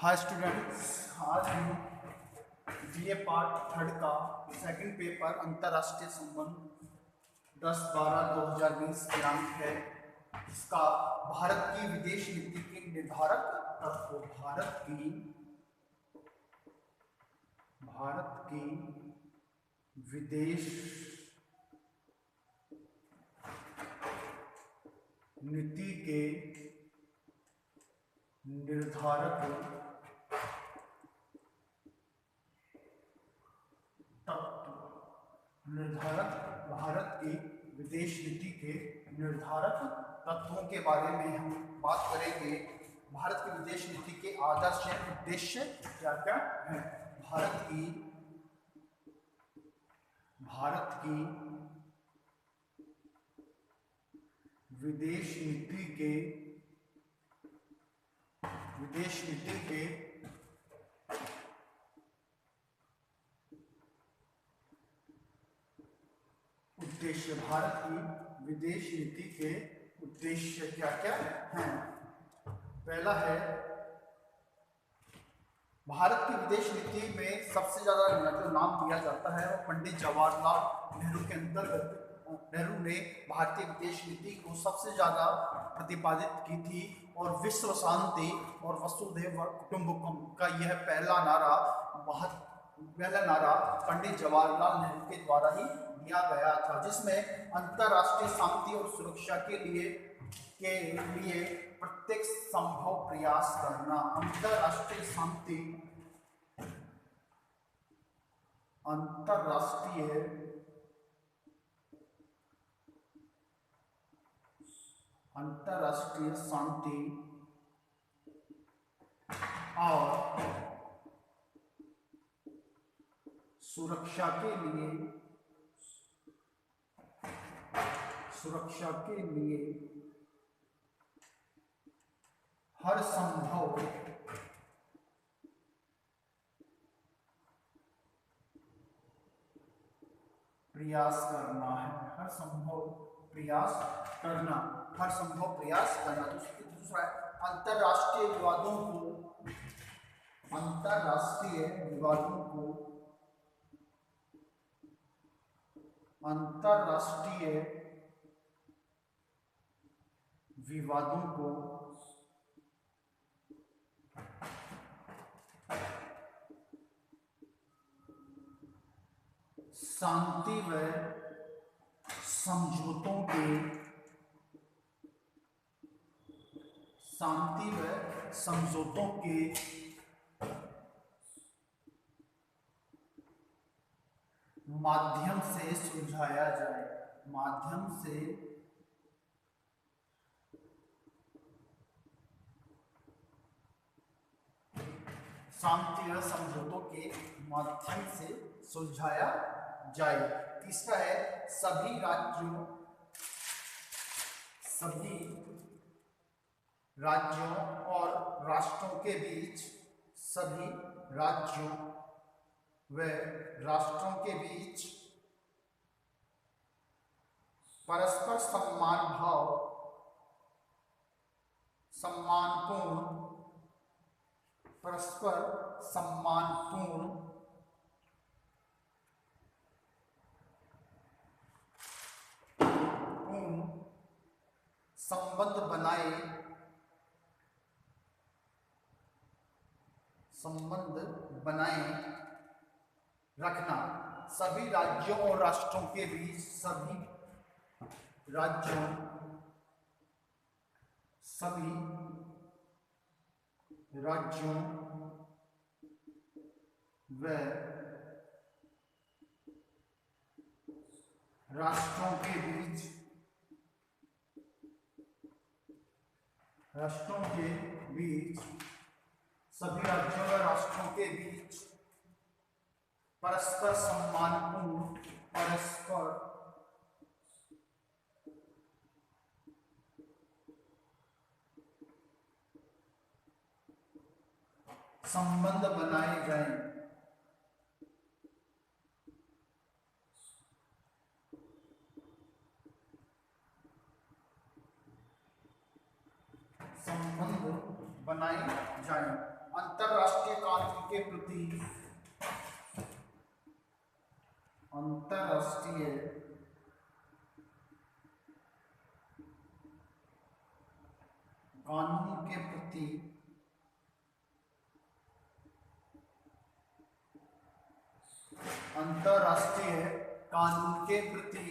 Hi students, आज हम BA part third का सेकंड पेपर अंतर्राष्ट्रीय संबंध 10/12/2020 दिनांक है। इसका भारत की विदेश नीति के निर्धारक तत्व, भारत की विदेश नीति के निर्धारक भारत की विदेश नीति के निर्धारक तत्वों के बारे में हम बात करेंगे। भारत की विदेश नीति के आदर्श उद्देश्य क्या क्या है। भारत की विदेश नीति के उद्देश्य, भारत की विदेश नीति के उद्देश्य क्या क्या हैं। पहला है, भारत की विदेश नीति में सबसे ज्यादा जो नाम दिया जाता है वो पंडित जवाहरलाल नेहरू के अंतर्गत नेहरू ने भारतीय विदेश नीति को सबसे ज्यादा प्रतिपादित की थी और विश्व शांति और वसुधैव कुटुंबकम का यह पहला नारा पंडित जवाहरलाल नेहरू के द्वारा ही दिया गया था, जिसमें अंतर्राष्ट्रीय शांति और सुरक्षा के लिए प्रत्येक संभव प्रयास करना, अंतर्राष्ट्रीय शांति और सुरक्षा के लिए हर संभव प्रयास करना है। हर संभव प्रयास करना। दूसरा है, अंतर्राष्ट्रीय विवादों को शांति व समझौतों के माध्यम से सुलझाया जाए। शांति और समझौतों के माध्यम से सुलझाया जाए। तीसरा है, सभी राज्यों और राष्ट्रों के बीच परस्पर सम्मानपूर्ण संबंध बनाए रखना। सभी राज्यों और राष्ट्रों के बीच व राष्ट्रों के बीच सभी राज्यों व राष्ट्रों के बीच परस्पर संबंध बनाए जाएं। बनाए जाएं। अंतरराष्ट्रीय कानून के प्रति अंतरराष्ट्रीय कानून के प्रति अंतरराष्ट्रीय कानून के प्रति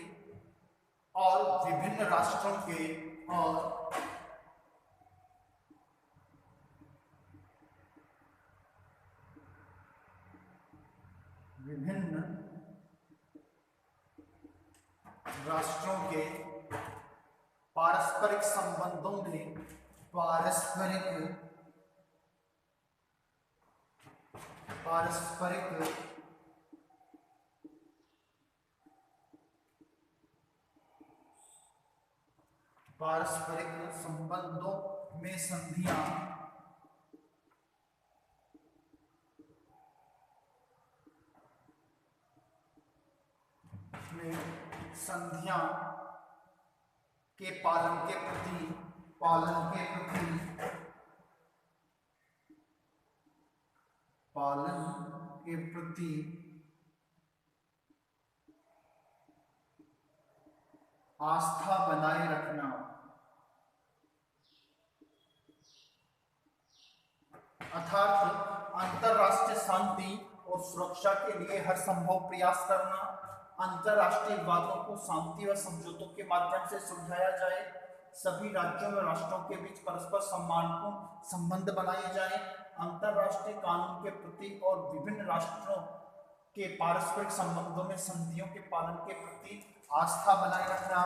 और विभिन्न राष्ट्रों के पारस्परिक संबंधों में पारस्परिक संबंधों में संधियां के पालन के प्रति आस्था बनाए रखना, अर्थात अंतरराष्ट्रीय शांति और सुरक्षा के लिए हर संभव प्रयास करना, अंतरराष्ट्रीय विवादों को शांति और समझौतों के माध्यम से सुलझाया जाए, सभी राज्यों और राष्ट्रों के बीच परस्पर सम्मानपूर्ण संबंध बनाए जाएं, अंतरराष्ट्रीय कानून के प्रति और विभिन्न राष्ट्रों के पारस्परिक संबंधों में संधियों के पालन के प्रति आस्था बनाए रखना,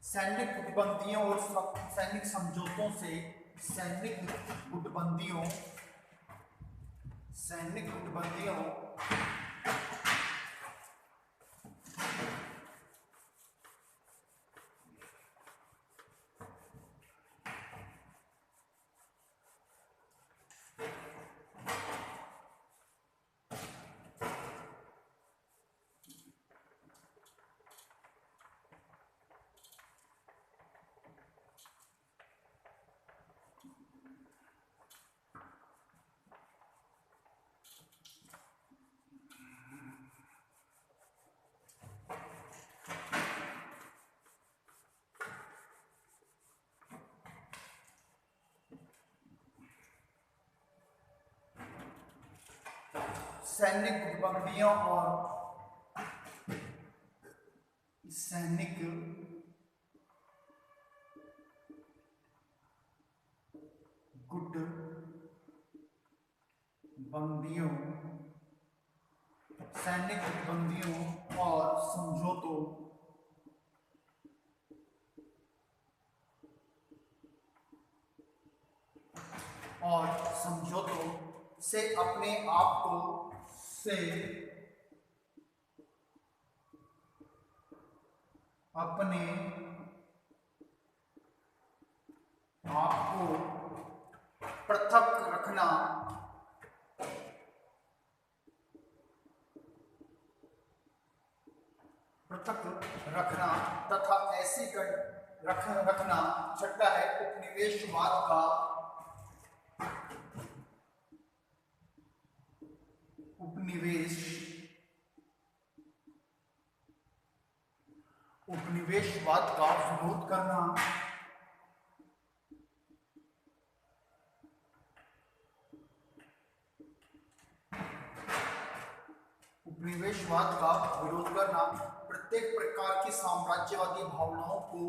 सैनिक गुटबंदियों और सैनिक समझौतों से सैनिक गुटबंदियों सैनिक गुटबंदियों और सैनिक गुटबंदियों और समझौतों से अपने आप को पृथक रखना तथा ऐसी रखना छठा है उपनिवेशवाद का विरोध करना, प्रत्येक प्रकार की साम्राज्यवादी भावनाओं को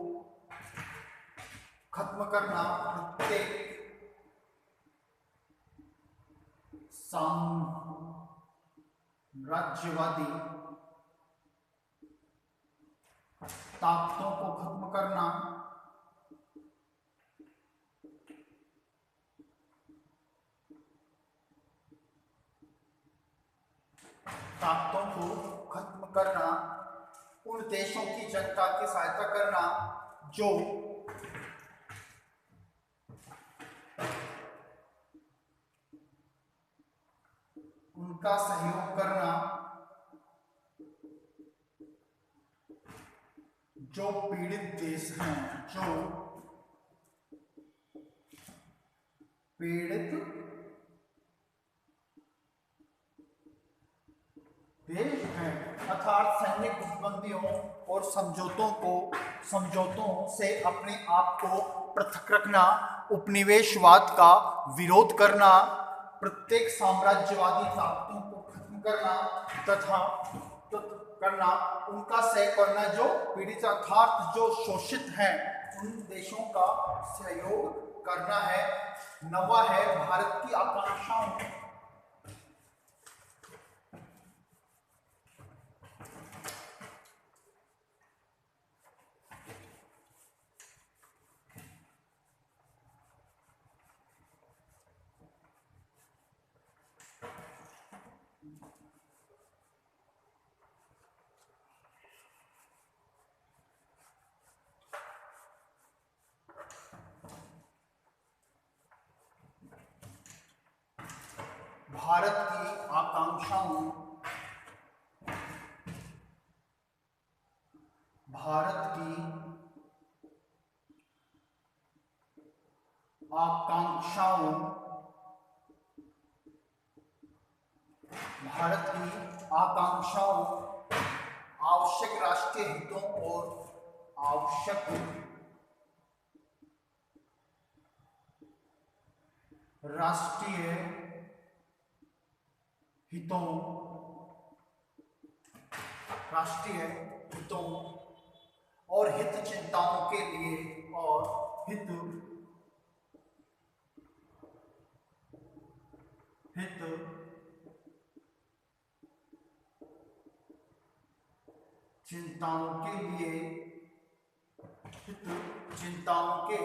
खत्म करना, प्रत्येक साम्राज्यवादी ताकतों को खत्म करना, उन देशों की जनता की सहायता करना जो उनका सहयोग करना जो पीड़ित देश हैं, पीड़ित देश हैं, अर्थात सैन्य गुटबंदियों और समझौतों से अपने आप को पृथक रखना, उपनिवेशवाद का विरोध करना, प्रत्येक साम्राज्यवादी ताकतों को खत्म करना तथा करना, उनका सहयोग करना, जो पीड़ित अर्थात जो शोषित हैं उन देशों का सहयोग करना है। नवा है भारत की आकांक्षाओं। भारत की आकांक्षाओं, भारत की आकांक्षाओं, भारत की आकांक्षाओं, आवश्यक राष्ट्रीय हितों और आवश्यक राष्ट्रीय हितों, राष्ट्रीय हितों और हित चिंताओं के लिए और हित चिंताओं के लिए, हित चिंताओं के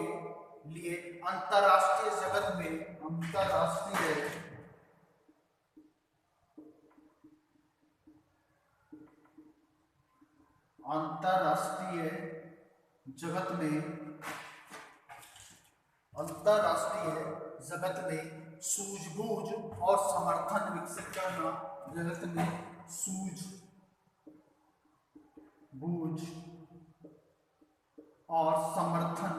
लिए अंतरराष्ट्रीय जगत में, अंतरराष्ट्रीय जगत में, अंतरराष्ट्रीय जगत में सूझबूझ और समर्थन विकसित करना, जगत में सूझबूझ और समर्थन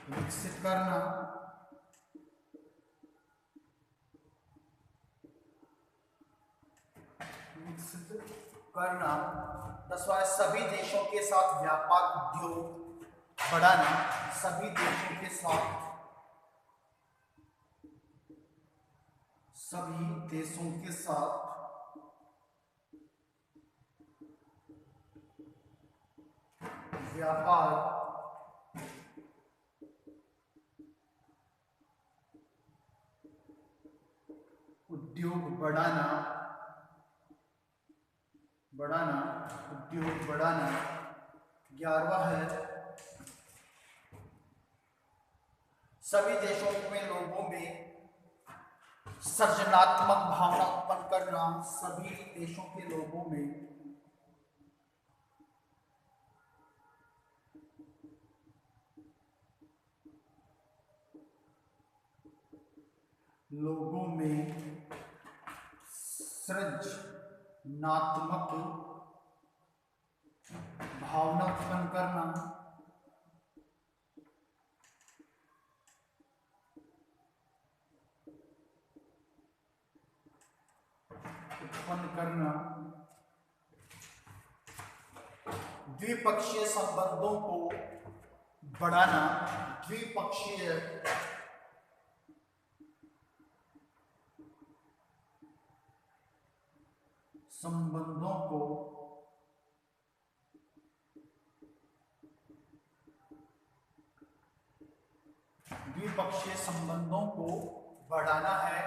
विकसित करना, दसवां सभी देशों के साथ व्यापार उद्योग बढ़ाना, सभी देशों के साथ, सभी देशों के साथ व्यापार उद्योग बढ़ाना, उद्योग बढ़ाना। 11वां है सभी देशों में लोगों में सृजनात्मक भावना उत्पन्न करना, सभी देशों के लोगों में सृजनात्मक भावना उत्पन्न करना, द्विपक्षीय संबंधों को बढ़ाना, द्विपक्षीय संबंधों को बढ़ाना है।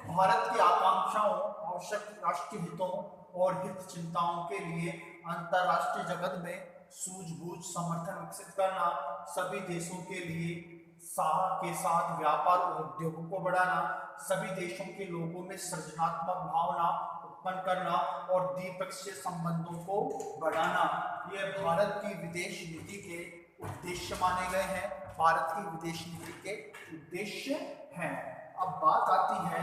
भारत की आकांक्षाओं, आवश्यक राष्ट्रीय हितों और हित चिंताओं के लिए अंतरराष्ट्रीय जगत में सूझबूझ समर्थन विकसित करना, सभी देशों के लिए के साथ व्यापार और उद्योगों को बढ़ाना, सभी देशों के लोगों में सृजनात्मक भावना उत्पन्न करना और द्विपक्षीय संबंधों को बढ़ाना, ये भारत की विदेश नीति के उद्देश्य माने गए हैं। भारत की विदेश नीति के उद्देश्य हैं। अब बात आती है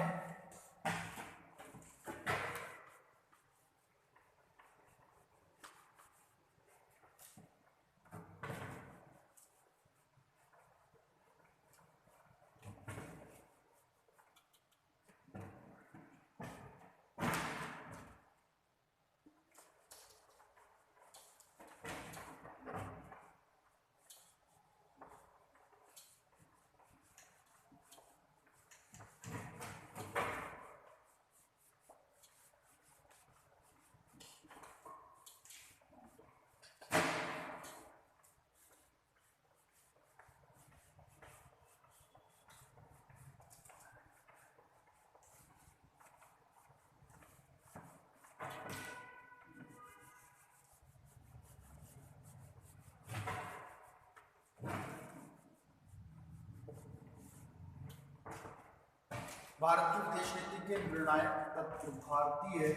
भारत की विदेश नीति के निर्णायक तत्व भारतीय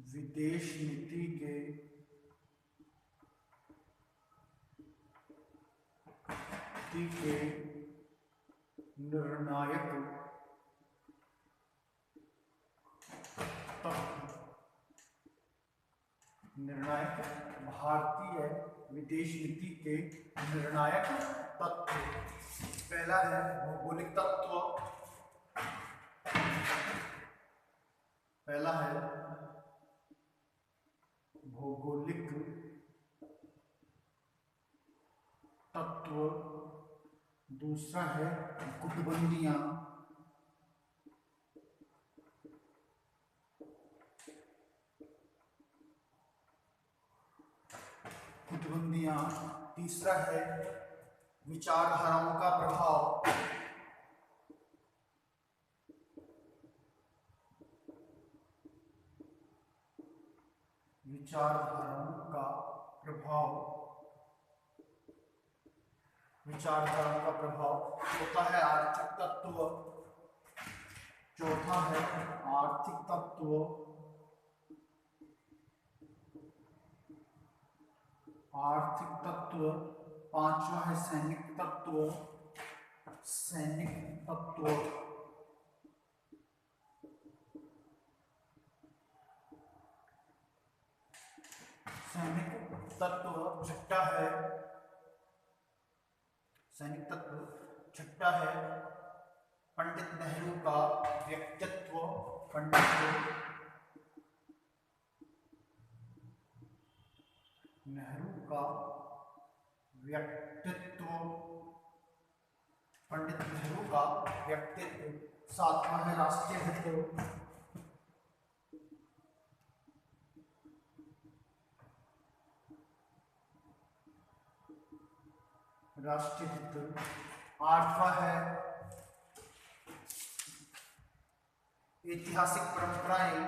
विदेश नीति के निर्णायक भारतीय विदेश नीति के निर्णायक तत्व। पहला है भौगोलिक तत्व। पहला है भौगोलिक तत्व, दूसरा है गुटबंदियां। तीसरा है विचारधाराओं का प्रभाव। विचारधाराओं का प्रभाव। चौथा है आर्थिक तत्व। पांचवा है सैनिक तत्व। छठा है पंडित नेहरू का व्यक्तित्व। पंडित नेहरू का व्यक्तित्व। सातवां है राष्ट्रीय हित। आठवां है ऐतिहासिक परंपराएं।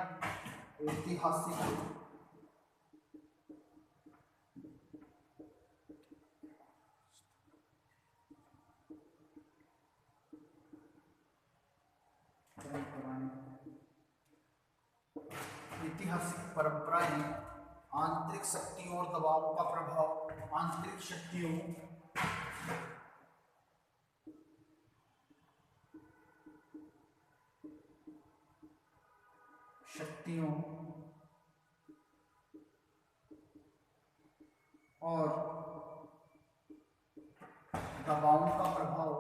आंतरिक शक्तियों और दबावों का प्रभाव। आंतरिक शक्तियों और दबावों का प्रभाव।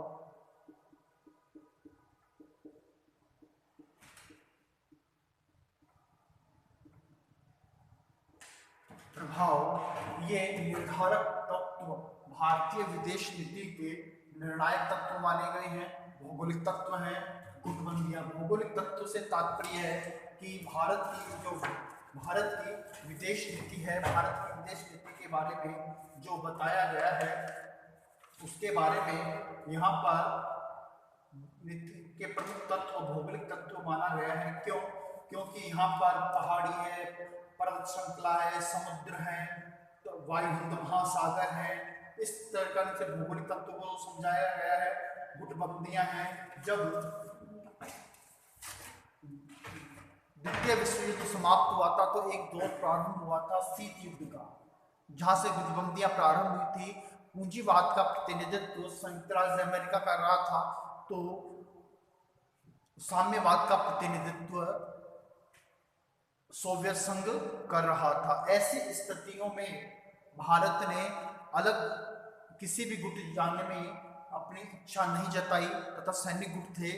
ये निर्धारक तत्व भारतीय विदेश नीति के निर्णायक तत्व माने गए हैं। भौगोलिक तत्व हैं गुटबंदियां। भौगोलिक तत्व से तात्पर्य है कि भारत की विदेश नीति है, भारत की विदेश नीति के बारे में जो बताया गया है उसके बारे में यहाँ पर नीति के प्रमुख तत्व भौगोलिक तत्व माना गया है। क्योंकि यहाँ पर पहाड़ी है, पर्वत श्रृंखला है, समुद्र है, तो वायु हिंद महासागर है। इस तरह से भौगोलिक तत्व को समझाया गया है। गुटबंदियां हैं। जब द्वितीय विश्व युद्ध समाप्त हुआ था तो एक दौर प्रारंभ हुआ था शीत युद्ध का, जहां से गुटबंदियां प्रारंभ हुई थी। पूंजीवाद का प्रतिनिधित्व संयुक्त राज्य अमेरिका कर रहा था, तो साम्यवाद का प्रतिनिधित्व सोवियत संघ कर रहा था। ऐसी स्थितियों में भारत ने अलग किसी भी गुट जाने में अपनी इच्छा नहीं जताई तथा सैनिक गुट थे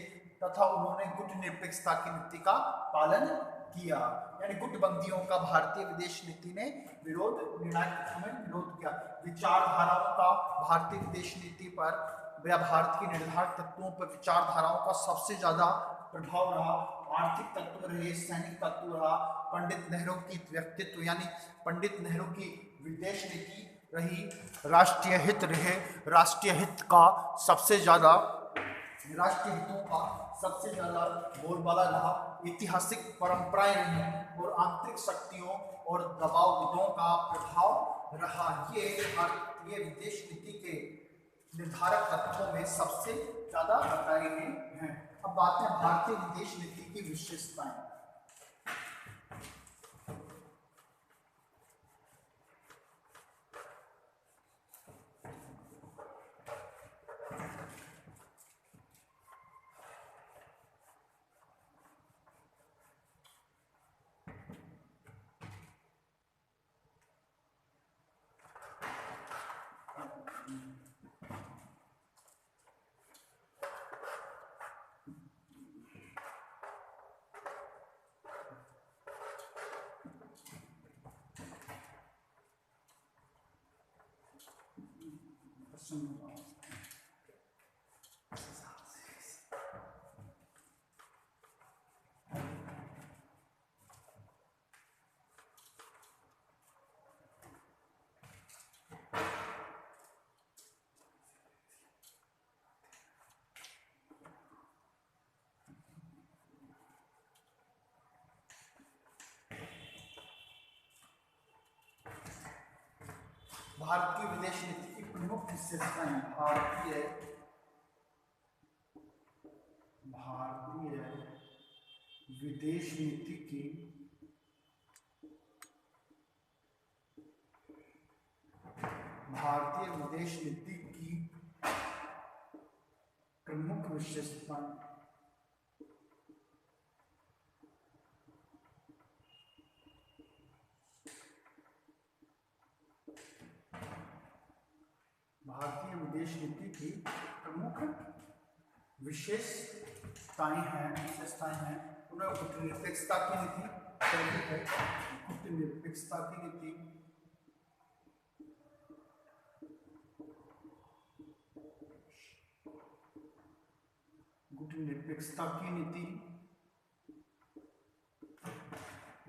तथा उन्होंने गुट निरपेक्षता की नीति का पालन किया। यानी गुटबंदियों का भारतीय विदेश नीति ने निर्णायक विरोध किया। विचारधाराओं का भारतीय विदेश नीति पर या भारत के निर्धारक तत्वों पर विचारधाराओं का सबसे ज्यादा प्रभाव रहा। आर्थिक तत्व रहे, सैनिक तत्व रहा, पंडित नेहरू की व्यक्तित्व यानी पंडित नेहरू की विदेश नीति रही, राष्ट्रीय हित रहे, राष्ट्रीय हितों का सबसे ज्यादा बोलबाला रहा, ऐतिहासिक परंपराएं रही और आंतरिक शक्तियों और दबावों का प्रभाव रहा। ये विदेश नीति के निर्धारक तत्वों में सबसे ज्यादा बताए गए हैं। अब बात है भारतीय विदेश नीति की विशेषताएं। भारत की विदेश नीति की प्रमुख विशेषताएं। भारतीय विदेश नीति की प्रमुख विशेषताएं। भारतीय विदेश नीति की प्रमुख विशेषताएं हैं उन्हें कूटनीतिकता की नीति, कूटनीतिकता की नीति, कूटनीतिकता की नीति।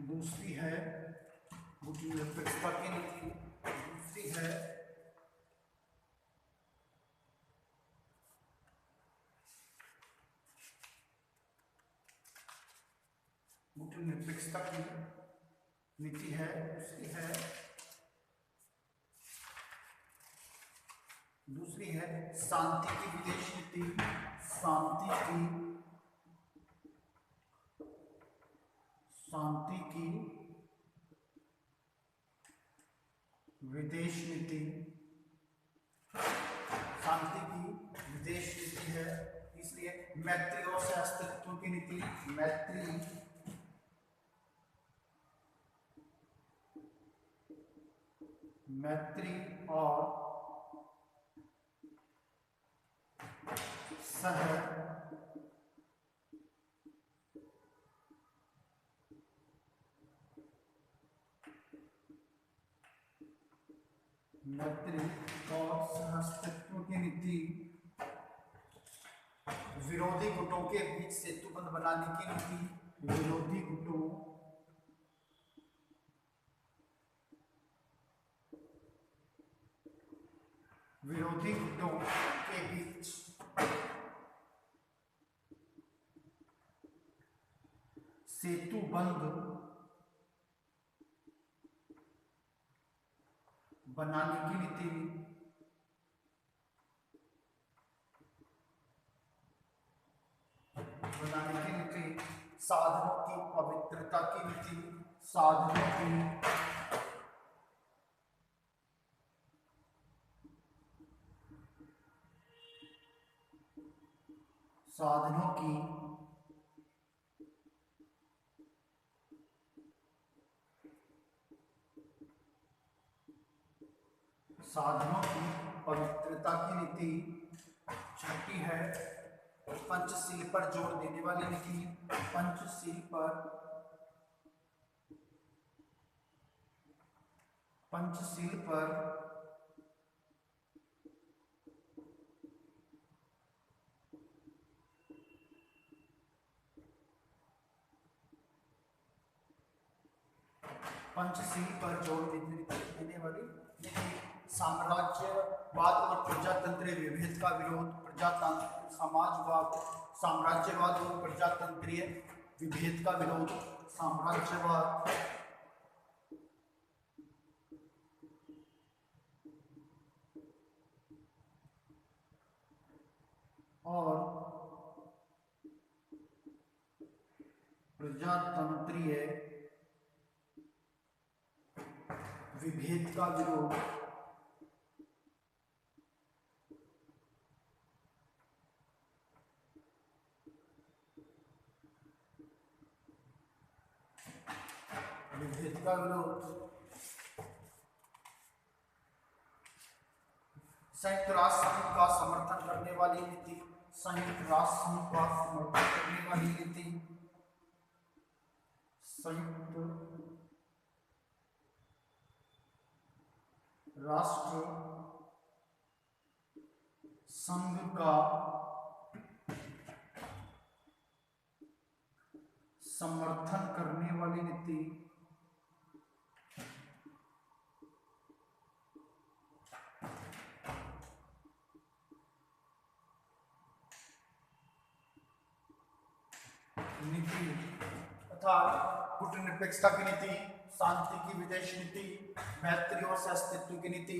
दूसरी है कूटनीतिकता की नीति, दूसरी है कूटनीतिकता की नीति है। दूसरी है शांति की विदेश नीति, शांति की विदेश नीति, शांति की विदेश नीति है। तीसरी है मैत्री और सहअस्तित्व की नीति, मैत्री और सहअस्तित्व की नीति। विरोधी गुटों के बीच सेतुबंध बनाने की नीति, विरोधी गुटों के बीच सेतुबंध बनाने की नीति। साधनों की पवित्रता की नीति, साधनों की पवित्रता की नीति। छठी है पंचशील पर जोर देने वाली नीति, पंचशील पर जोर देने वाली नीति। साम्राज्यवाद और प्रजातंत्रीय विभेद का विरोध, प्रजातांत्रिक समाजवाद, साम्राज्यवाद और प्रजातंत्रीय विभेद का विरोध, साम्राज्यवाद और प्रजातंत्रीय विभेद का विरोध संयुक्त राष्ट्र संघ का समर्थन करने वाली नीति, संयुक्त राष्ट्र संघ का समर्थन करने वाली नीति, संयुक्त राष्ट्र संघ का समर्थन करने वाली नीति, अर्थात कूटनिरपेक्षता की नीति, शांति की विदेश नीति, मैत्री और सहअस्तित्व की नीति,